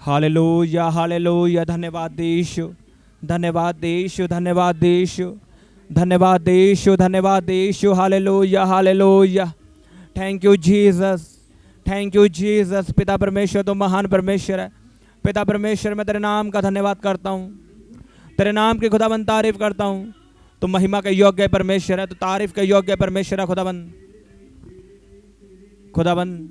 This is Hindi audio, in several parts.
Hallelujah hallelujah. धन्यवाद यीशु, धन्यवाद यीशु, धन्यवाद यीशु, धन्यवाद यीशु, धन्यवाद Yeshu. Hallelujah hallelujah. Thank you Jesus, thank you Jesus. पिता परमेश्वर तो महान परमेश्वर है। पिता परमेश्वर मैं तेरे नाम का धन्यवाद करता हूँ, तेरे नाम की खुदाबंद तारीफ करता हूँ। तो महिमा के योग्य परमेश्वर है, तो तारीफ के योग्य परमेश्वर है खुदाबंद। खुदाबंद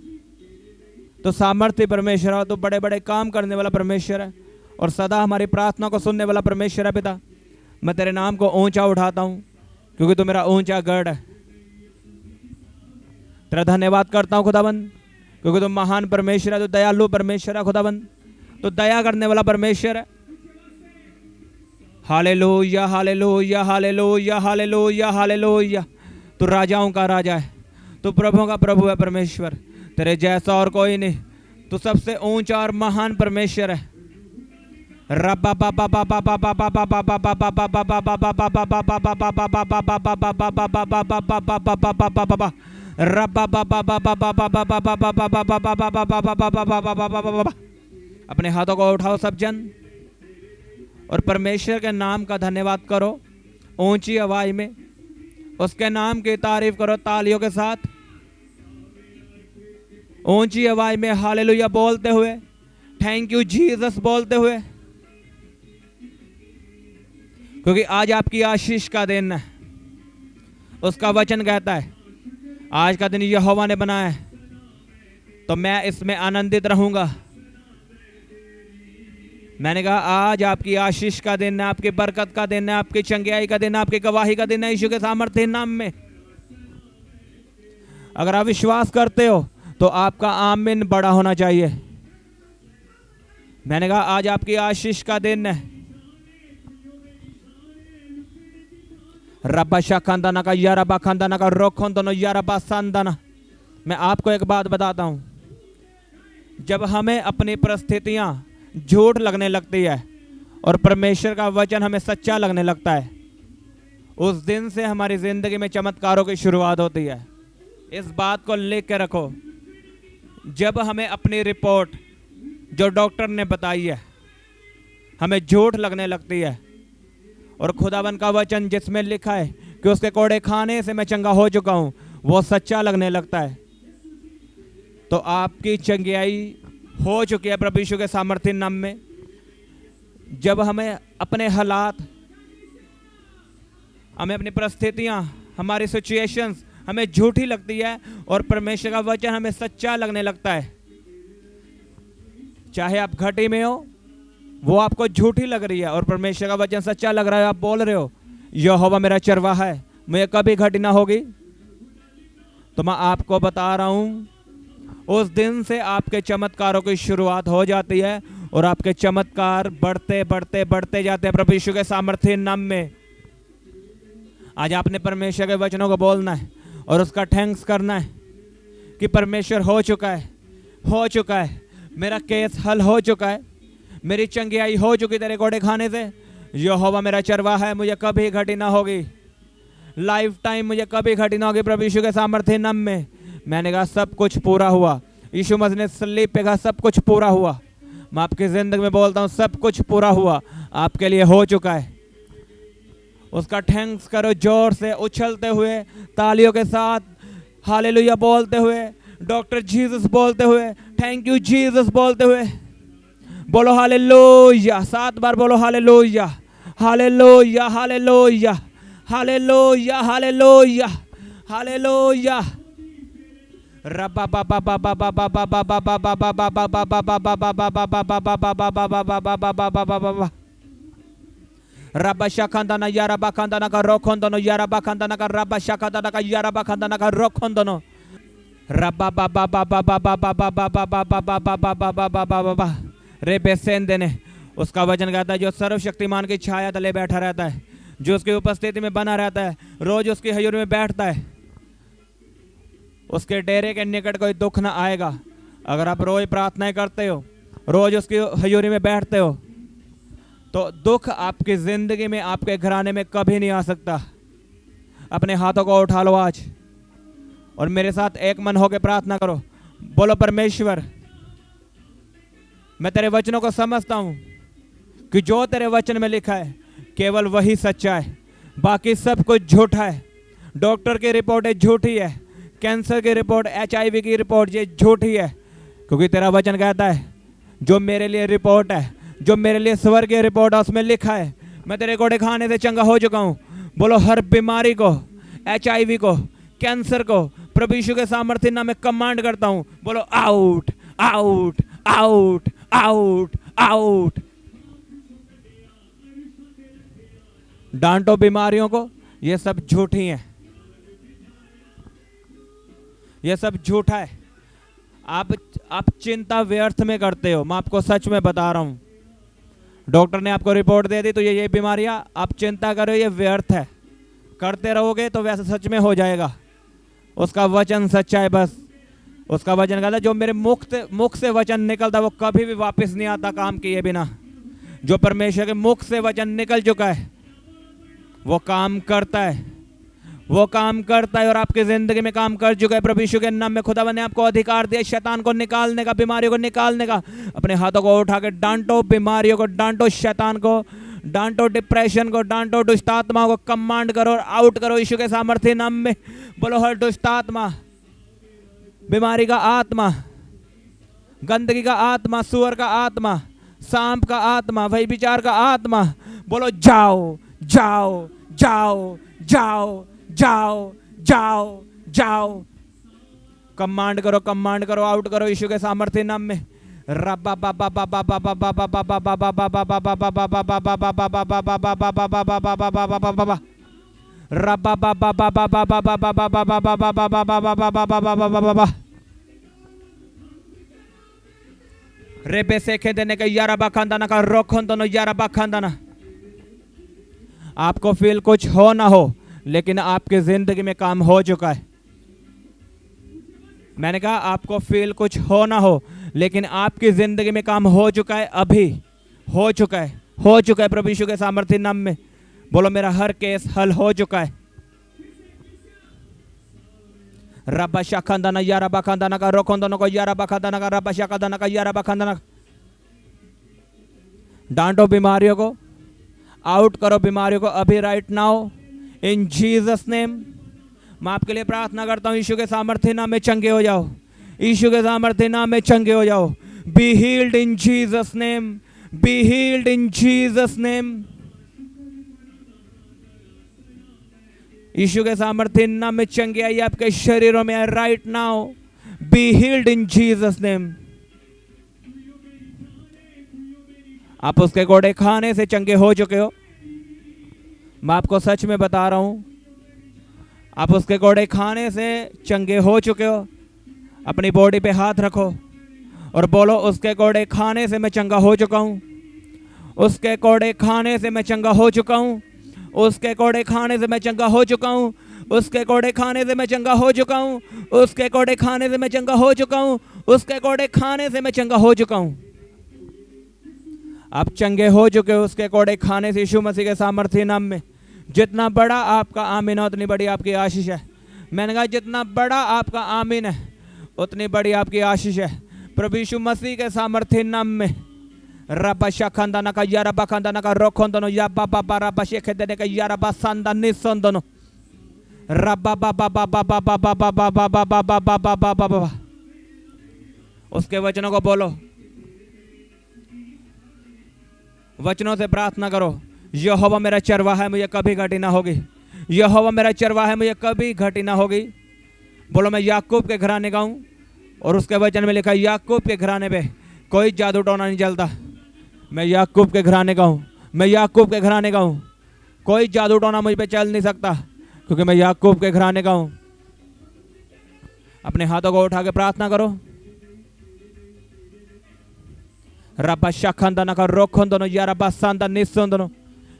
तो सामर्थ्य परमेश्वर है, तो बड़े बड़े काम करने वाला परमेश्वर है और सदा हमारी प्रार्थना को सुनने वाला परमेश्वर है। पिता मैं तेरे नाम को ऊंचा उठाता हूँ क्योंकि तू मेरा ऊंचा गढ़ है। तेरा धन्यवाद करता हूँ खुदाबंद क्योंकि तू महान परमेश्वर है, तो दयालु परमेश्वर है खुदाबंद, तो दया करने वाला परमेश्वर है। Hallelujah hallelujah hallelujah hallelujah hallelujah. तू राजाओं का राजा है, तू प्रभुओं का प्रभु है परमेश्वर, तेरे जैसा और कोई नहीं। तू सबसे ऊंचा और महान परमेश्वर है। अपने हाथों को उठाओ सब जन और परमेश्वर के नाम का धन्यवाद करो ऊंची आवाज में, उसके नाम की तारीफ करो तालियों के साथ, ऊंची आवाज में हालेलुया बोलते हुए, थैंक यू जीसस बोलते हुए, क्योंकि आज आपकी आशीष का दिन है। उसका वचन कहता है आज का दिन यहोवा ने बनाया है तो मैं इसमें आनंदित रहूंगा। मैंने कहा आज आपकी आशीष का दिन है, आपकी बरकत का दिन है, आपकी चंगियाई का दिन है, आपकी गवाही का दिन है यीशु के सामर्थ्य नाम में। अगर आप विश्वास करते हो तो आपका आमीन बड़ा होना चाहिए। मैंने कहा आज आपकी आशीष का दिन है। रब्बा शाखांदाना का या रब्बा खांदाना का रोखोंदनो या रब्बा सांदाना। मैं आपको एक बात बताता हूं, जब हमें अपनी परिस्थितियां झूठ लगने लगती है और परमेश्वर का वचन हमें सच्चा लगने लगता है, उस दिन से हमारी जिंदगी में चमत्कारों की शुरुआत होती है। इस बात को लिख के रखो। जब हमें अपनी रिपोर्ट जो डॉक्टर ने बताई है हमें झूठ लगने लगती है और खुदावन का वचन जिसमें लिखा है कि उसके कोड़े खाने से मैं चंगा हो चुका हूं वो सच्चा लगने लगता है, तो आपकी चंगियाई हो चुकी है प्रभु यीशु के सामर्थ्य नाम में। जब हमें अपने हालात, हमें अपनी परिस्थितियां, हमारी सिचुएशंस हमें झूठी लगती है और परमेश्वर का वचन हमें सच्चा लगने लगता है, चाहे आप घटी में हो वो आपको झूठी लग रही है और परमेश्वर का वचन सच्चा लग रहा है, आप बोल रहे हो यहोवा मेरा चरवाहा है, मुझे कभी घटी ना होगी, तो मैं आपको बता रहा हूं उस दिन से आपके चमत्कारों की शुरुआत हो जाती है और आपके चमत्कार बढ़ते बढ़ते बढ़ते जाते हैं प्रभु यीशु के सामर्थ्य नाम में। आज आपने परमेश्वर के वचनों को बोलना है और उसका थैंक्स करना है कि परमेश्वर हो चुका है, हो चुका है, मेरा केस हल हो चुका है, मेरी चंगियाई हो चुकी तेरे कोड़े खाने से। यहोवा मेरा चरवाहा है, मुझे कभी घटी ना होगी, लाइफ टाइम मुझे कभी घटी ना होगी प्रभु यीशु के सामर्थ्य नाम में। मैंने कहा सब कुछ पूरा हुआ, यीशु मसीह ने सलीब पे कहा सब कुछ पूरा हुआ। मैं आपकी जिंदगी में बोलता हूँ सब कुछ पूरा हुआ, आपके लिए हो चुका है। उसका थैंक्स करो जोर से, उछलते हुए, तालियों के साथ, हालेलुया बोलते हुए, डॉक्टर जीसस बोलते हुए, थैंक यू जीसस बोलते हुए। बोलो हालेलुया, 7 बार बोलो hallelujah hallelujah hallelujah hallelujah hallelujah hallelujah. रब्बा बाबा बाबा बाबा बाबा बाबा बाबा बाबा बाबा बाबा बाबा बाबा रब्बा शाखांदाना या रब्बा खांदाना का रोखोंदनो या रब्बा खांदाना का रब्बा शाखांदाना का या रब्बा खांदाना का रोखोंदनो रब्बा बाबा बाबा बाबा बाबा बाबा बाबा बाबा बाबा बाबा रे बेसेंदे ने। उसका वचन कहता है जो सर्वशक्तिमान की छाया तले बैठा रहता है, जो उसकी उपस्थिति में बना रहता है, रोज उसकी हजूरी में बैठता है, उसके डेरे के निकट कोई दुख ना आएगा। अगर आप रोज प्रार्थनाएं करते हो, रोज उसकी हजूरी में बैठते हो, तो दुख आपकी जिंदगी में, आपके घराने में कभी नहीं आ सकता। अपने हाथों को उठा लो आज और मेरे साथ एक मन होकर प्रार्थना करो। बोलो परमेश्वर मैं तेरे वचनों को समझता हूँ कि जो तेरे वचन में लिखा है केवल वही सच्चा है, बाकी सब कुछ झूठा है। डॉक्टर की रिपोर्ट झूठी है, कैंसर की रिपोर्ट, HIV की रिपोर्ट ये झूठी है, क्योंकि तेरा वचन कहता है जो मेरे लिए रिपोर्ट है, जो मेरे लिए स्वर्गीय रिपोर्ट है, उसमें लिखा है मैं तेरे कोड़े खाने से चंगा हो चुका हूँ। बोलो हर बीमारी को, HIV को, कैंसर को प्रभु यीशु के सामर्थ्य नाम में कमांड करता हूँ। बोलो out out out out out. डांटो बीमारियों को, ये सब झूठी हैं, ये सब झूठा है। आप चिंता व्यर्थ में करते हो। मैं आपको सच में बता रहा हूं, डॉक्टर ने आपको रिपोर्ट दे दी तो ये बीमारियां, आप चिंता करो, ये व्यर्थ है। करते रहोगे तो वैसे सच में हो जाएगा। उसका वचन सच्चा है। बस उसका वचन कहता है जो मेरे मुख से वचन निकलता वो कभी भी वापस नहीं आता काम किए बिना। जो परमेश्वर के मुख से वचन निकल चुका है वो काम करता है, वो काम करता है और आपकी जिंदगी में काम कर चुका है। प्रभु यीशु के नाम में खुदावन ने आपको अधिकार दिया शैतान को निकालने का, बीमारियों को निकालने का। अपने हाथों को उठा के डांटो बीमारियों को, डांटो शैतान को, डांटो डिप्रेशन को, डांटो दुष्ट आत्मा को, कमांड करो और आउट करो यीशु के सामर्थ्य नाम में। बोलो हर दुष्ट आत्मा, बीमारी का आत्मा, गंदगी का आत्मा, सुअर का आत्मा, सांप का आत्मा, व्यभिचार का आत्मा, बोलो जाओ जाओ जाओ जाओ जाओ जाओ जाओ। कमांड करो, कमांड करो, आउट करो यीशु के सामर्थ्य नाम में। रब्बा बाबा बाबा बाबा बाबा बाबा बाबा बाबा बाबा बाबा बाबा बाबा बाबा बाबा बाबा बाबा बाबा बाबा रब्बा बाबा बाबा बाबा बाबा बाबा बाबा बाबा बाबा बाबा बाबा रेबे से खेदने का यारा बाखांदाना का रोखन दोनों यारा बाखांदाना। आपको फील कुछ हो ना हो, लेकिन आपकी जिंदगी में काम हो चुका है। मैंने कहा आपको फील कुछ हो ना हो, लेकिन आपकी जिंदगी में काम हो चुका है, अभी हो चुका है, हो चुका है प्रभु यीशु के सामर्थ्य नाम में। बोलो मेरा हर केस हल हो चुका है। रब्बा शाखांदाना यारा बाखांदाना का रोखंदाना को यारा बाखांदाना का रब्बा शाखांदाना का यारा बाखांदाना। डांटो बीमारियों को, आउट करो बीमारियों को अभी, right now in Jesus name. मैं आपके लिए प्रार्थना करता हूँ यीशु के सामर्थ्य नाम में चंगे हो जाओ, यीशु के सामर्थ्य नाम में चंगे हो जाओ। Be healed in Jesus name, be healed in Jesus name. Yeshu के सामर्थ्य नाम में चंगे आइए आपके शरीरों में right now. Be healed in Jesus name. आप उसके कोड़े खाने से चंगे हो चुके हो। मैं आपको सच में बता रहा हूं, आप उसके कोड़े खाने से चंगे हो चुके हो। अपनी बॉडी पे हाथ रखो और बोलो उसके कोड़े खाने से मैं चंगा हो चुका हूं, उसके कोड़े खाने से मैं चंगा हो चुका हूं, उसके कोड़े खाने से मैं चंगा हो चुका हूं, उसके कोड़े खाने से मैं चंगा हो चुका हूं, उसके कोड़े खाने से मैं चंगा हो चुका हूं, उसके कोड़े खाने से मैं चंगा हो चुका हूं। आप चंगे हो चुके हो उसके कोड़े खाने से यीशु मसीह के सामर्थ्य नाम में। जितना बड़ा आपका आमीन है उतनी बड़ी आपकी आशीष है। मैंने कहा जितना बड़ा आपका आमीन है उतनी बड़ी आपकी आशीष है प्रभु यीशु मसीह के सामर्थ्य नाम में। रब्बा शाखांदाना का यारा बाखांदाना का रोखंदनो या बाबा बारा बशेखे देने का यारा बासांदा निसंदनो रब्बा बाबा बाबा बाबा बाबा बाबा बाबा बाबा बाबा बाबा। उसके वचनों को बोलो, वचनों से प्रार्थना करो। यहोवा मेरा चरवाहा है, मुझे कभी घटी ना होगी। यहोवा मेरा चरवाहा है, मुझे कभी घटी ना होगी। बोलो मैं याकूब के घराने का हूँ और उसके वचन में लिखा है याकूब के घराने पे कोई जादू टोना नहीं चलता। मैं याकूब के घराने का हूँ, मैं याकूब के घराने का हूँ। कोई जादू टोना मुझ पे चल नहीं सकता क्योंकि मैं याकूब के घराने का हूँ। अपने हाथों को उठा के प्रार्थना करो। रब्बा शाखांदाना का रोखंदनो या रब्बा सांदा निसंदनो।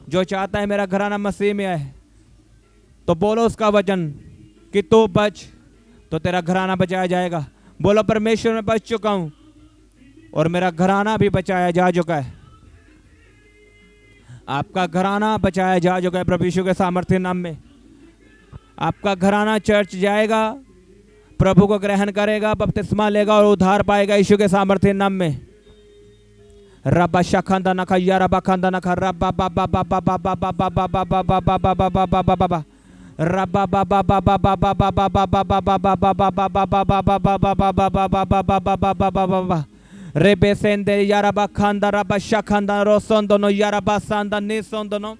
जो चाहता है मेरा घराना मसीह में आए तो बोलो उसका वचन कि तू बच तो तेरा घराना बचाया जाएगा। बोलो परमेश्वर में बच चुका हूं और मेरा घराना भी बचाया जा चुका है। आपका घराना बचाया जा चुका है प्रभु यीशु के सामर्थ्य नाम में। आपका घराना चर्च जाएगा, प्रभु को ग्रहण करेगा, बपतिस्मा लेगा और उद्धार पाएगा यीशु के सामर्थ्य नाम में। रब्बा शखंदा नखा यारा बखंदा नखा रब्बा बाबा बाबा बाबा बाबा बाबा बाबा बाबा बाबा बाबा रब्बा बाबा बाबा बाबा बाबा बाबा बाबा बाबा रे बेसेंदे यारा बखंदा रब्बा शखंदा रोसोंदनो यारा बसंदा निसोंदनो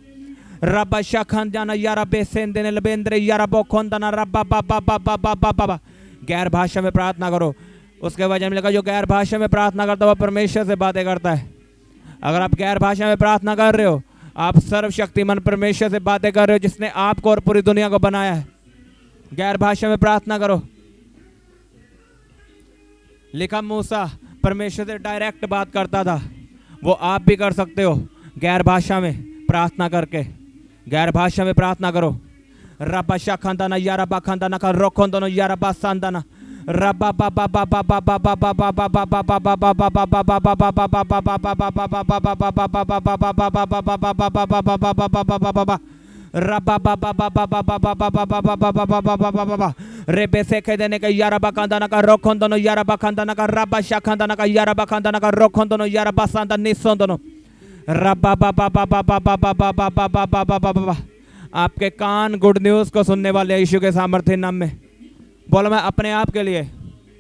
रब्बा शखंदा यारा बेसेंदे ने लबेंद्रे यारा बोखंदा रब्बा बाबा बाबा बाबा बाबा। गैर भाषा में प्रार्थना करो। उसके वजह में लिखा जो गैर भाषा में प्रार्थना करता है वह परमेश्वर से बातें करता है। अगर आप गैर भाषा में प्रार्थना कर रहे हो, आप सर्वशक्तिमान परमेश्वर से बातें कर रहे हो जिसने आपको और पूरी दुनिया को बनाया है। गैर भाषा में प्रार्थना करो। लिखा मूसा परमेश्वर से डायरेक्ट बात करता था, वो आप भी कर सकते हो गैर भाषा में प्रार्थना करके। गैर भाषा में प्रार्थना करो। रब्बा शखंदाना यारा बखंदाना का रोखंदनो यारा बसंदाना रब्बा बाबा बाबा बाबा बाबा बाबा बाबा बाबा बाबा बाबा बाबा रब्बा बाबा बाबा रे बेसे के देने का यारा बखंदाना का रोखंदनो यारा बखंदाना का रब्बा शखंदाना का यारा बखंदाना का रोखंदनो यारा बसंदा निसंदनो रब्बा बाबा बाबा बाबा बाबा बाबा बाबा। आपके कान गुड न्यूज़ को सुनने वाले यीशु के सामर्थ्य नाम में बोलो। मैं अपने आप के लिए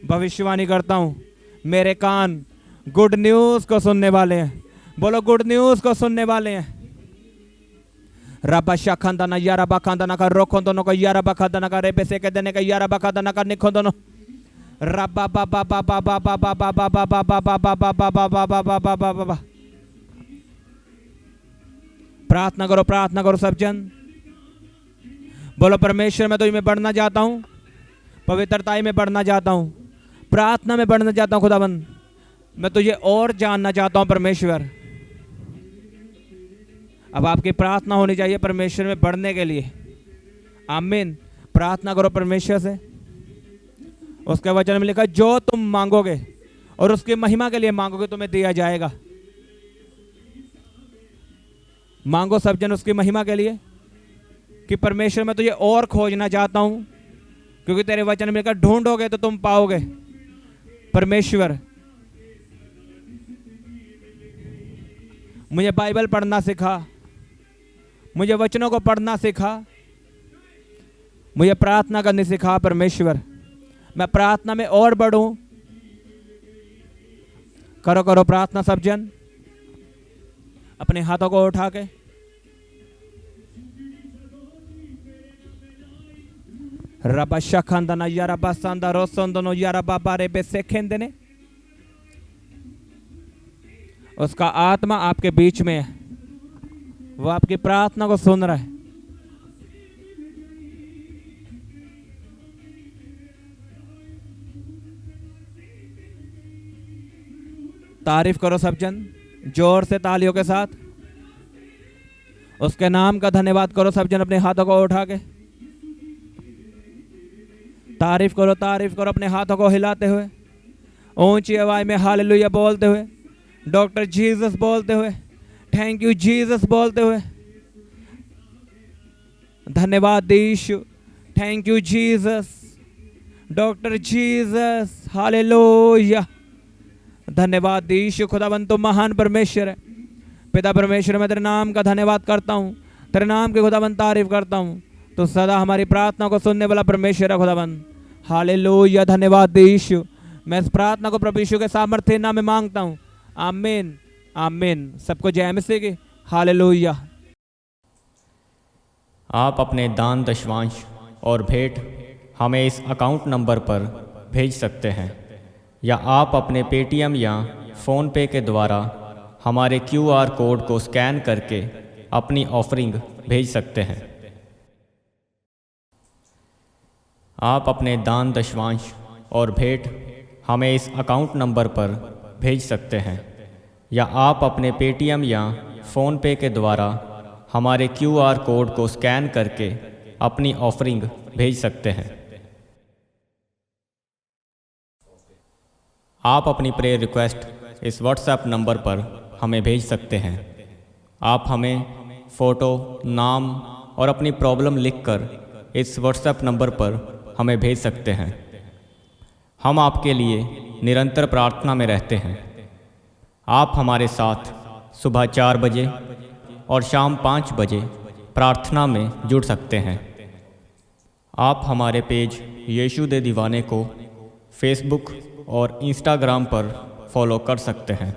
भविष्यवाणी करता हूँ, मेरे कान गुड न्यूज़ को सुनने वाले हैं। बोलो गुड न्यूज़ को सुनने वाले हैं। रब्बा शखंदाना यारा बखंदाना का रोखंदनो का यारा बखंदाना का रेबे से के देने का यारा बखंदाना का निखंदनो रब्बा बाबा बाबा बाबा बाबा बाबा बाबा बाबा बाबा। प्रार्थना करो, प्रार्थना करो सब जन। बोलो परमेश्वर मैं तुझ में बढ़ना चाहता हूँ, पवित्रताई में बढ़ना चाहता हूँ, प्रार्थना में बढ़ना चाहता हूँ। खुदाबंद मैं तुझे और जानना चाहता हूँ परमेश्वर। अब आपकी प्रार्थना होनी चाहिए परमेश्वर में बढ़ने के लिए। आमीन। प्रार्थना करो परमेश्वर से। उसके वचन में लिखा जो तुम मांगोगे और उसकी महिमा के लिए मांगोगे तुम्हें दिया जाएगा। मांगो सब जन उसकी महिमा के लिए कि परमेश्वर मैं तुझे और खोजना चाहता हूं, क्योंकि तेरे वचन में लिखा ढूंढोगे तो तुम पाओगे। परमेश्वर मुझे बाइबल पढ़ना सिखा, मुझे वचनों को पढ़ना सिखा, मुझे प्रार्थना करनी सिखा। परमेश्वर मैं प्रार्थना में और बढ़ूं। करो करो प्रार्थना सब जन अपने हाथों को उठा के। रब्बा शखंदना यारा बसंदा रोसंदनो यारा बाबा रे बेसेखेंदने। उसका आत्मा आपके बीच में है, वो आपकी प्रार्थना को सुन रहा है। तारीफ करो सब जन जोर से तालियों के साथ। उसके नाम का धन्यवाद करो सब जन अपने हाथों को उठा के। तारीफ करो अपने हाथों को हिलाते हुए, ऊंची आवाज में हालेलुया बोलते हुए, डॉक्टर जीसस बोलते हुए, थैंक यू जीसस बोलते हुए, धन्यवाद Yeshu, thank you Jesus, doctor Jesus, hallelujah, धन्यवाद यीशु। खुदावंद तो महान परमेश्वर है। पिता परमेश्वर मैं तेरे नाम का धन्यवाद करता हूँ, तेरे नाम के खुदावंद तारीफ करता हूँ। तो सदा हमारी प्रार्थना को सुनने वाला परमेश्वर है खुदावंद। हालेलुया, धन्यवाद यीशु। मैं इस प्रार्थना को प्रभु यीशु के सामर्थ्य नाम में मांगता हूँ। आमीन आमीन। सबको जय मसीह की। हालेलुया। आप अपने दान दशवांश और भेंट हमें इस अकाउंट नंबर पर भेज सकते हैं, या आप अपने पेटीएम या फ़ोनपे के द्वारा हमारे QR कोड को स्कैन करके अपनी ऑफरिंग भेज सकते हैं। आप अपने दान दशवांश और भेंट हमें इस अकाउंट नंबर पर भेज सकते हैं, या आप अपने पेटीएम या फ़ोनपे के द्वारा हमारे QR कोड को स्कैन करके अपनी ऑफरिंग भेज सकते हैं। आप अपनी प्रेयर रिक्वेस्ट इस व्हाट्सएप नंबर पर हमें भेज सकते हैं। आप हमें फ़ोटो, नाम और अपनी प्रॉब्लम लिखकर इस व्हाट्सएप नंबर पर हमें भेज सकते हैं। हम आपके लिए निरंतर प्रार्थना में रहते हैं। आप हमारे साथ सुबह 4 बजे और शाम 5 बजे प्रार्थना में जुड़ सकते हैं। आप हमारे पेज यीशु दे दीवाने को फेसबुक और इंस्टाग्राम पर फॉलो कर सकते हैं।